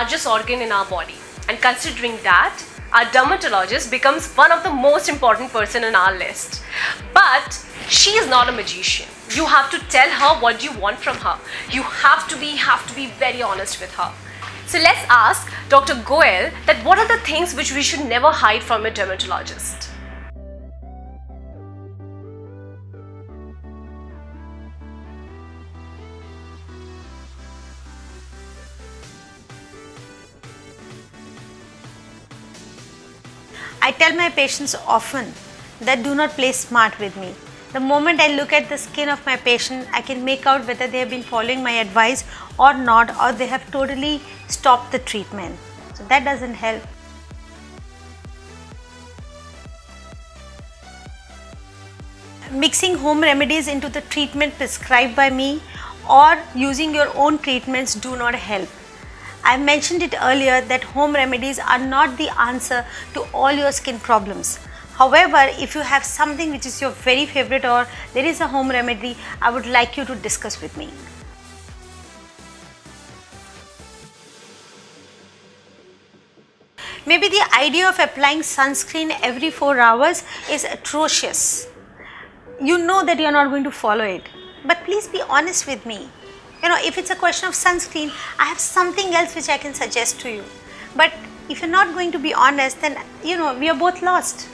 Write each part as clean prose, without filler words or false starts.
largest organ in our body, and considering that, our dermatologist becomes one of the most important person in our list. But she is not a magician. You have to tell her what you want from her. You have to be very honest with her. So let's ask Dr. Goel that what are the things which we should never hide from a dermatologist? I tell my patients often that do not play smart with me. The moment I look at the skin of my patient, I can make out whether they have been following my advice or not, or they have totally stopped the treatment. So that doesn't help. Mixing home remedies into the treatment prescribed by me or using your own treatments do not help. I mentioned it earlier that home remedies are not the answer to all your skin problems. However, if you have something which is your very favorite or there is a home remedy, I would like you to discuss with me. Maybe the idea of applying sunscreen every 4 hours is atrocious. You know that you are not going to follow it, but please be honest with me. If it's a question of sunscreen, I have something else which I can suggest to you. But if you're not going to be honest, then we are both lost.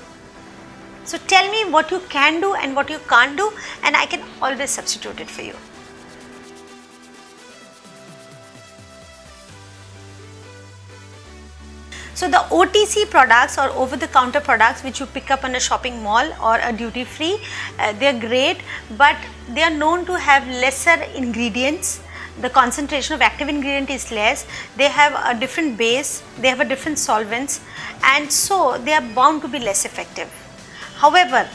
So tell me what you can do and what you can't do, and I can always substitute it for you. So the OTC products or over-the-counter products which you pick up in a shopping mall or a duty-free, they are great, but they are known to have lesser ingredients. The concentration of active ingredient is less, they have a different base, they have a different solvents, and so they are bound to be less effective. However,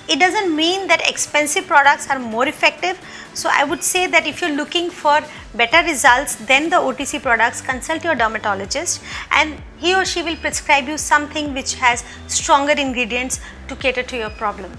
it doesn't mean that expensive products are more effective. So I would say that if you're looking for better results than the OTC products, consult your dermatologist and he or she will prescribe you something which has stronger ingredients to cater to your problem.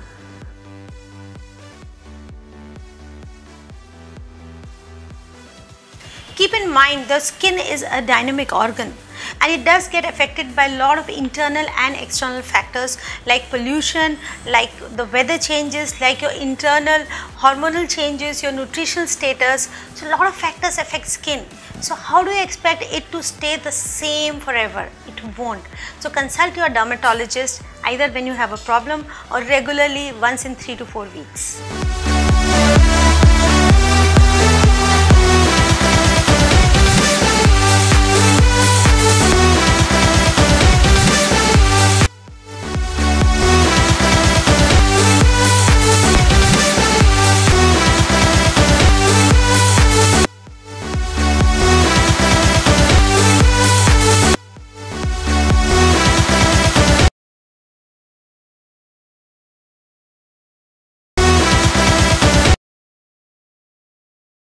Keep in mind, the skin is a dynamic organ and it does get affected by a lot of internal and external factors like pollution, like the weather changes, like your internal hormonal changes, your nutritional status. So a lot of factors affect skin. So how do you expect it to stay the same forever? It won't. So consult your dermatologist either when you have a problem or regularly once in 3 to 4 weeks.